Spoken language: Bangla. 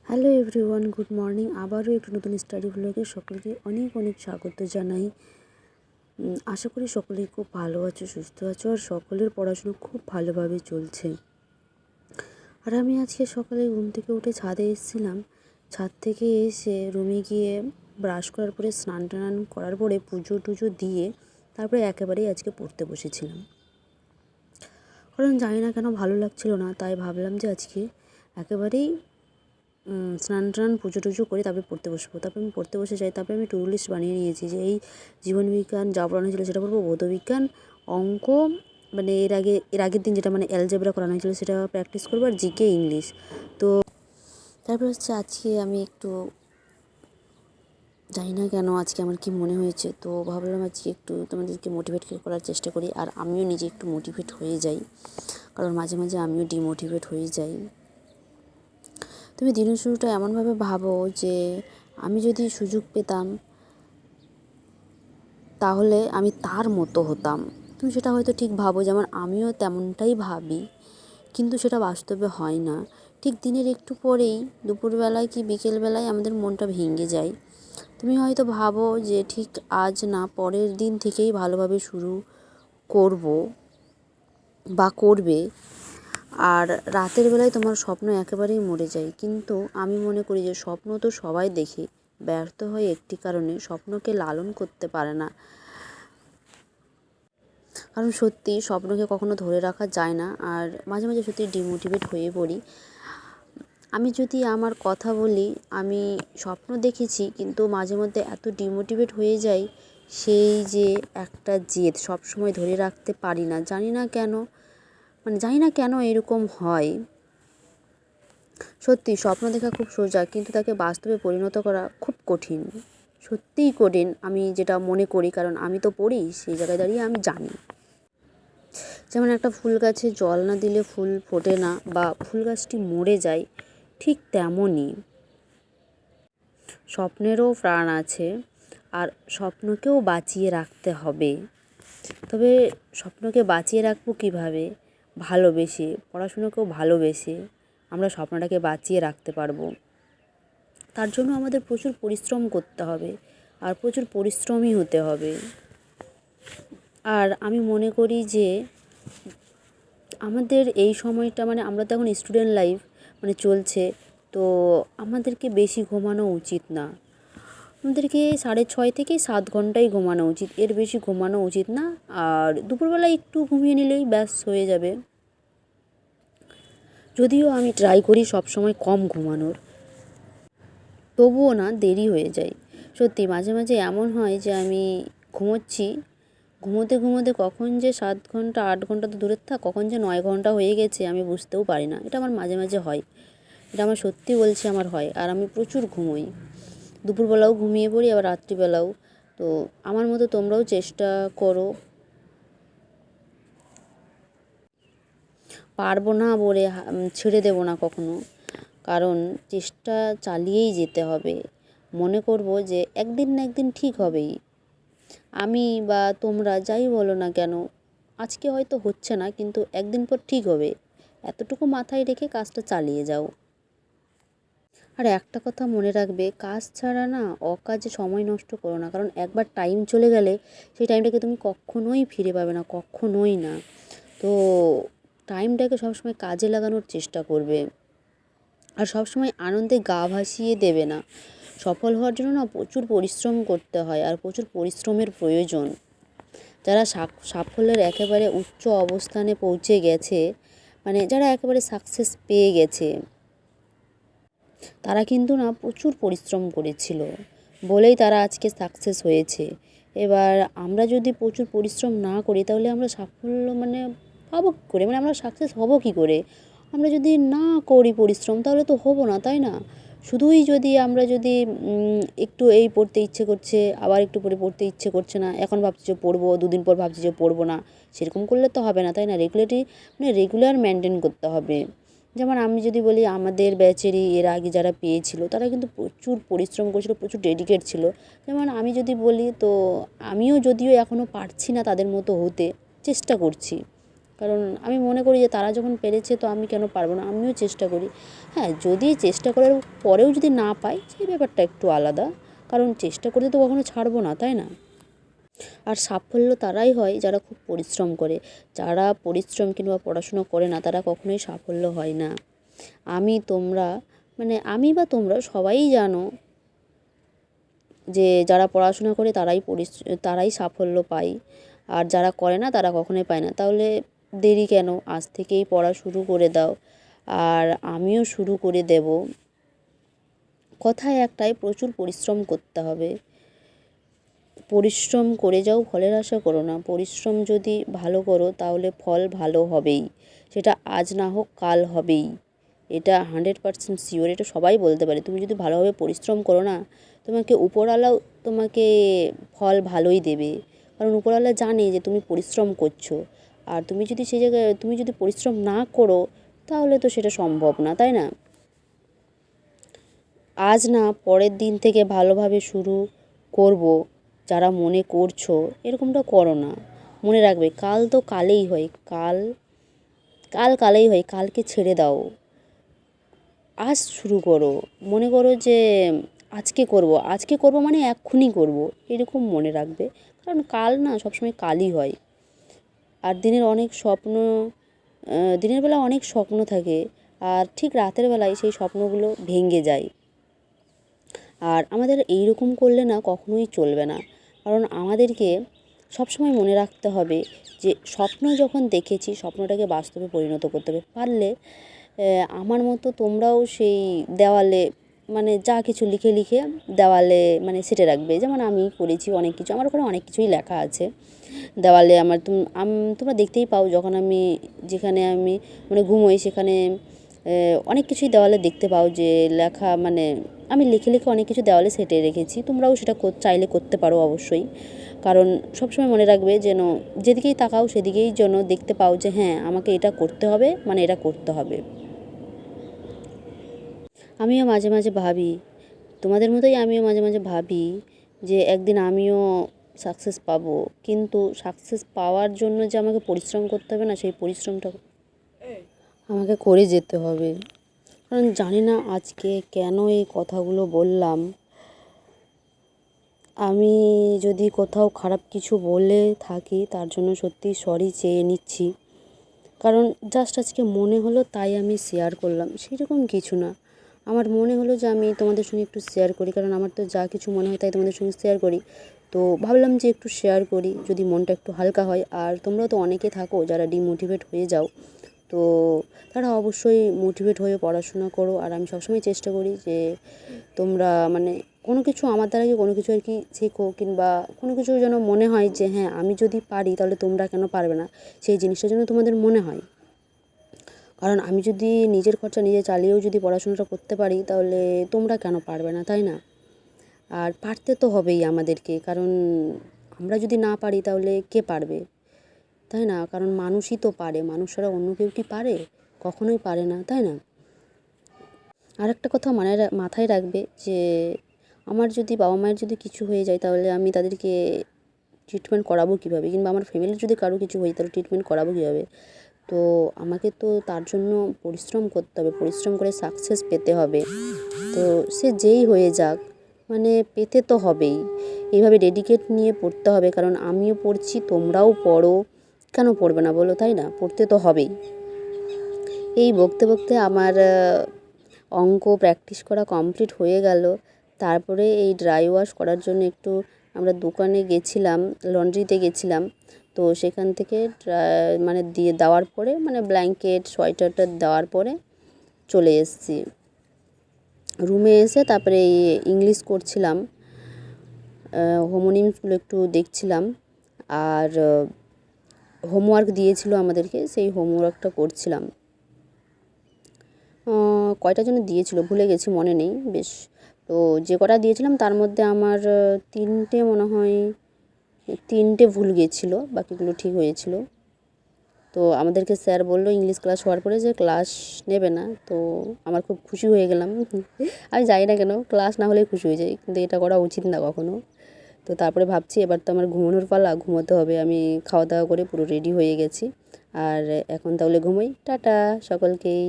Hello everyone, good morning. আবারও একটু নতুন স্টাডি ব্লগে সকলকে অনেক অনেক স্বাগত জানাই। আশা করি সকলেই খুব ভালো আছো, সুস্থ আছো, আর সকলের পড়াশুনো খুব ভালোভাবে চলছে। আর আমি আজকে সকালে ঘুম থেকে উঠে ছাদে এসেছিলাম। ছাদ থেকে এসে রুমে গিয়ে ব্রাশ করার পরে স্নান টান করার পরে পুজো টুজো দিয়ে তারপরে একেবারেই আজকে পড়তে বসেছিলাম। কারণ জানি না কেন ভালো লাগছিল না, তাই ভাবলাম যে আজকে একেবারেই স্নান টান পুজো টুজো করে তারপরে পড়তে বসবো। তারপরে আমি পড়তে বসে যাই। তারপরে আমি টু ডু লিস্ট বানিয়ে নিয়েছি যে এই জীবনবিজ্ঞান যা পড়ানো ছিল সেটা পড়বো, ভৌতবিজ্ঞান, অঙ্ক মানে এর আগের দিন যেটা মানে অ্যালজেব্রা করানো হয়েছিল সেটা প্র্যাকটিস করবো, আর জিকে ইংলিশ। তো তারপর হচ্ছে আজকে আমি একটু জানি না কেন আজকে আমার কি মনে হয়েছে, তো ভাবলাম আজকে একটু তোমাদেরকে মোটিভেট করার চেষ্টা করি, আর আমিও নিজে একটু মোটিভেট হয়ে যাই, কারণ মাঝে মাঝে আমিও ডিমোটিভেট হয়ে যাই। তুমি দিনের শুরুটা এমনভাবে ভাবো যে আমি যদি সুযোগ পেতাম তাহলে আমি তার মতো হতাম। তুমি সেটা হয়তো ঠিক ভাবো, যেমন আমিও তেমনটাই ভাবি, কিন্তু সেটা বাস্তবে হয় না। ঠিক দিনের একটু পরেই দুপুরবেলায় কি বিকেলবেলায় আমাদের মনটা ভেঙে যায়। তুমি হয়তো ভাবো যে ঠিক আজ না, পরের দিন থেকেই ভালোভাবে শুরু করব বা করবে, আর রাতের বেলায় তোমার স্বপ্ন একেবারেই মরে যায়। কিন্তু আমি মনে করি যে স্বপ্ন তো সবাই দেখে, ব্যর্থ হয় একটি কারণে, স্বপ্নকে লালন করতে পারে না। কারণ সত্যি স্বপ্নকে কখনো ধরে রাখা যায় না, আর মাঝে মাঝে সত্যি ডিমোটিভেট হয়ে পড়ি। আমি যদি আমার কথা বলি, আমি স্বপ্ন দেখেছি, কিন্তু মাঝে মধ্যে এত ডিমোটিভেট হয়ে যাই, সেই যে একটা জেদ সবসময় ধরে রাখতে পারি না। জানি না কেন, জানি না কেন এরকম হয়। সত্যি স্বপ্ন দেখা খুব সোজা, কিন্তু তাকে বাস্তবে পরিণত করা খুব কঠিন, সত্যিই কঠিন। আমি যেটা মনে করি, কারণ আমি তো পড়ি, সেই জায়গায় দাঁড়িয়ে আমি জানি। যেমন একটা ফুল গাছে জল না দিলে ফুল ফোটে না, বা ফুল গাছটি মরে যায়, ঠিক তেমনই স্বপ্নেরও প্রাণ আছে, আর স্বপ্নকেও বাঁচিয়ে রাখতে হবে। তবে স্বপ্নকে বাঁচিয়ে রাখবো কীভাবে? ভালোবেসে, পড়াশুনোকেও ভালোবেসে আমরা স্বপ্নটাকে বাঁচিয়ে রাখতে পারবো। তার জন্য আমাদের প্রচুর পরিশ্রম করতে হবে, আর প্রচুর পরিশ্রমী হতে হবে। আর আমি মনে করি যে আমাদের এই সময়টা আমরা তো এখন স্টুডেন্ট লাইফ চলছে, তো আমাদেরকে বেশি ঘুমানো উচিত না। আমাদেরকে 6:30 থেকে 7 ঘন্টাই ঘুমানো উচিত, এর বেশি ঘুমানো উচিত না। আর দুপুরবেলায় একটু ঘুমিয়ে নিলেই ব্যাস হয়ে যাবে। যদিও আমি ট্রাই করি সব সময় কম ঘুমানোর, তবুও না, দেরি হয়ে যায়। সত্যি মাঝে মাঝে এমন হয় যে আমি ঘুমোচ্ছি, ঘুমোতে ঘুমোতে কখন যে 7 ঘন্টা 8 ঘন্টা তো দূরের থাক, কখন যে 9 ঘন্টা হয়ে গেছে আমি বুঝতেও পারি না। এটা আমার মাঝে মাঝে হয়, এটা আমার সত্যি বলছি আমার হয়। আর আমি প্রচুর ঘুমোই, দুপুরবেলাও ঘুমিয়ে পড়ি, আবার রাত্রিবেলাও। তো আমার মতো তোমরাও চেষ্টা করো। পারবো না বলে ছেড়ে দেবো না কখনো, কারণ চেষ্টা চালিয়েই যেতে হবে। মনে করব যে একদিন না একদিন ঠিক হবেই। আমি বা তোমরা যাই বলো না কেন, আজকে হয়তো হচ্ছে না, কিন্তু একদিন পর ঠিক হবে, এতটুকু মাথায় রেখে কাজটা চালিয়ে যাও। আর একটা কথা মনে রাখবে, কাজ ছাড়া না অকাজে সময় নষ্ট করো না, কারণ একবার টাইম চলে গেলে সেই টাইমটাকে তুমি কখনোই ফিরে পাবে না, কখনোই না। তো টাইমটাকে সবসময় কাজে লাগানোর চেষ্টা করবে, আর সবসময় আনন্দে গা ভাসিয়ে দেবে না। সফল হওয়ার জন্য না প্রচুর পরিশ্রম করতে হয়, আর প্রচুর পরিশ্রমের প্রয়োজন। যারা সাফল্যের একেবারে উচ্চ অবস্থানে পৌঁছে গেছে, যারা একেবারে সাকসেস পেয়ে গেছে, তারা কিন্তু না প্রচুর পরিশ্রম করেছিল বলেই তারা আজকে সাকসেস হয়েছে। এবার আমরা যদি প্রচুর পরিশ্রম না করি, তাহলে আমরা সাফল্য পাবো কী করে? আমরা সাকসেস হব কী করে? আমরা যদি না করি পরিশ্রম, তাহলে তো হবো না, তাই না? শুধুই যদি আমরা একটু এই পড়তে ইচ্ছে করছে, আবার একটু পরে পড়তে ইচ্ছে করছে না, এখন ভাবছি যে পড়বো, 2 দিন পর ভাবছি যে পড়বো না, সেরকম করলে তো হবে না, তাই না? রেগুলার মেনটেন করতে হবে। যেমন আমি যদি বলি, আমাদের ব্যাচেরই এর আগে যারা পেয়েছিল, তারা কিন্তু প্রচুর পরিশ্রম করেছিল, প্রচুর ডেডিকেট ছিল। যেমন আমি যদি বলি, তো আমিও যদিও এখনও পারছি না তাদের মতো হতে, চেষ্টা করছি, কারণ আমি মনে করি যে তারা যখন পেরেছে তো আমি কেন পারবো না, আমিও চেষ্টা করি। হ্যাঁ, যদি চেষ্টা করার পরেও যদি না পাই সেই ব্যাপারটা একটু আলাদা, কারণ চেষ্টা করতে তো কখনো ছাড়বো না, তাই না? আর সাফল্য তারাই হয় যারা খুব পরিশ্রম করে। যারা পরিশ্রম কিংবা পড়াশুনো করে না তারা কখনোই সাফল্য হয় না। আমি বা তোমরা সবাই জানো যে যারা পড়াশোনা করে তারাই সাফল্য পায়, আর যারা করে না তারা কখনোই পায় না। তাহলে দেরি কেন? আজ থেকেই পড়া শুরু করে দাও, আর আমিও শুরু করে দেব। কথায় একটাই, প্রচুর পরিশ্রম করতে হবে। পরিশ্রম করে যাও, ফলের আশা করো না। পরিশ্রম যদি ভালো করো তাহলে ফল ভালো হবেই, সেটা আজ না হোক কাল হবেই। এটা 100% শিওর, এটা সবাই বলতে পারে। তুমি যদি ভালোভাবে পরিশ্রম করো না, তোমাকে উপরওয়ালাও তোমাকে ফল ভালোই দেবে, কারণ উপরওয়ালা জানে যে তুমি পরিশ্রম করছো। আর তুমি যদি পরিশ্রম না করো তাহলে তো সেটা সম্ভব না, তাই না? আজ না পরের দিন থেকে ভালোভাবে শুরু করব, যারা মনে করছো এরকমটা করো না। মনে রাখবে, কাল তো কালেই হয়, কালেই হয়, কালকে ছেড়ে দাও। আজ শুরু করো, মনে করো যে আজকে করব মানে এক্ষুনি করব, এরকম মনে রাখবে। কারণ কাল না সবসময় কালই হয়। আর দিনের বেলা অনেক স্বপ্ন থাকে, আর ঠিক রাতের বেলায় সেই স্বপ্নগুলো ভেঙে যায়। আর আমাদের এই রকম করলে না কখনোই চলবে না, কারণ আমাদেরকে সবসময় মনে রাখতে হবে যে স্বপ্ন যখন দেখেছি স্বপ্নটাকে বাস্তবে পরিণত করতে হবে। পারলে আমার মতো তোমরাও সেই দেওয়ালে যা কিছু লিখে লিখে দেওয়ালে সেটে রাখবে। যেমন আমি করেছি অনেক কিছু, আমার ওখানে অনেক কিছুই লেখা আছে দেওয়ালে। তোমরা দেখতেই পাও, যখন যেখানে আমি ঘুমোই সেখানে অনেক কিছুই দেওয়ালে দেখতে পাও যে লেখা। আমি লিখে লিখে অনেক কিছু দেওয়ালে সেটে রেখেছি, তোমরাও সেটা চাইলে করতে পারো অবশ্যই। কারণ সবসময় মনে রাখবে যেন যেদিকেই তাকাও সেদিকেই যেন দেখতে পাও যে হ্যাঁ, আমাকে এটা করতে হবে, এটা করতে হবে। আমিও মাঝে মাঝে ভাবি, তোমাদের মতোই আমিও মাঝে মাঝে ভাবি যে একদিন আমিও সাকসেস পাবো, কিন্তু সাকসেস পাওয়ার জন্য যে আমাকে পরিশ্রম করতে হবে না, সেই পরিশ্রমটা আমাকে করে যেতে হবে। কারণ জানি না আজকে কেন এই কথাগুলো বললাম। আমি যদি কোথাও খারাপ কিছু বলে থাকি তার জন্য সত্যি সরি চেয়ে নিচ্ছি। কারণ জাস্ট আজকে মনে হলো তাই আমি শেয়ার করলাম, সেরকম কিছু না। আমার মনে হলো যে আমি তোমাদের সঙ্গে একটু শেয়ার করি, কারণ আমার তো যা কিছু মনে হয় তাই তোমাদের সঙ্গে শেয়ার করি। তো ভাবলাম যে একটু শেয়ার করি, যদি মনটা একটু হালকা হয়। আর তোমরাও তো অনেকে থাকো যারা ডিমোটিভেট হয়ে যাও, তো তারা অবশ্যই মোটিভেট হয়ে পড়াশোনা করো। আর আমি সবসময় চেষ্টা করি যে তোমরা কোনো কিছু আমার দ্বারা কি কোনো কিছু আর কি শেখো, কিংবা কোনো কিছু যেন মনে হয় যে হ্যাঁ, আমি যদি পারি তাহলে তোমরা কেন পারবে না, সেই জিনিসটা যেন তোমাদের মনে হয়। কারণ আমি যদি নিজের খরচা নিজে চালিয়েও যদি পড়াশোনাটা করতে পারি তাহলে তোমরা কেন পারবে না, তাই না? আর পারতে তো হবেই আমাদেরকে, কারণ আমরা যদি না পারি তাহলে কে পারবে, তাই না? কারণ মানুষই তো পারে, মানুষ ছাড়া অন্য কেউ কি পারে? কখনোই পারে না, তাই না? আর একটা কথা মাথায় রাখবে যে আমার যদি বাবা মায়ের যদি কিছু হয়ে যায় তাহলে আমি তাদেরকে ট্রিটমেন্ট করাবো কীভাবে, কিংবা আমার ফ্যামিলির যদি কারো কিছু হয়ে তাহলে ট্রিটমেন্ট করাবো কীভাবে? তো আমাকে তো তার জন্য পরিশ্রম করতে হবে, পরিশ্রম করে সাকসেস পেতে হবে। তো সে যেই হয়ে যাক, পেতে তো হবেই। এইভাবে ডেডিকেট নিয়ে পড়তে হবে, কারণ আমিও পড়ছি, তোমরাও পড়ো, কেন পড়বে না বলো, তাই না? পড়তে তো হবেই। এই বকতে বকতে আমার অঙ্ক প্র্যাকটিস করা কমপ্লিট হয়ে গেল। তারপরে এই ড্রাই ওয়াশ করার জন্য একটু আমরা দোকানে গেছিলাম, লন্ড্রিতে গেছিলাম। তো সেখান থেকে দিয়ে দেওয়ার পরে ব্ল্যাঙ্কেট সোয়েটারটা দেওয়ার পরে চলে এসেছি রুমে। এসে তারপরে এই ইংলিশ করছিলাম, হোমোনিমসগুলো একটু দেখছিলাম। আর হোমওয়ার্ক দিয়েছিল আমাদেরকে, সেই হোমওয়ার্কটা করছিলাম। কয়টা যেন দিয়েছিল ভুলে গেছি, মনে নেই বেশ। তো যে কটা দিয়েছিলাম তার মধ্যে আমার তিনটে ভুল গিয়েছিলো, বাকিগুলো ঠিক হয়েছিল। তো আমাদেরকে স্যার বললো ইংলিশ ক্লাস হওয়ার পরে যে ক্লাস নেবে না। তো আমার খুব খুশি হয়ে গেলাম। আমি জানি না কেন ক্লাস না হলেই খুশি হয়ে যাই, কিন্তু এটা করা উচিত না কখনো। তো তারপরে ভাবছি এবার তো আমার ঘুমানোর পালা, ঘুমোতে হবে। আমি খাওয়া দাওয়া করে পুরো রেডি হয়ে গেছি, আর এখন তাহলে ঘুমোই, টাটা সকলকেই।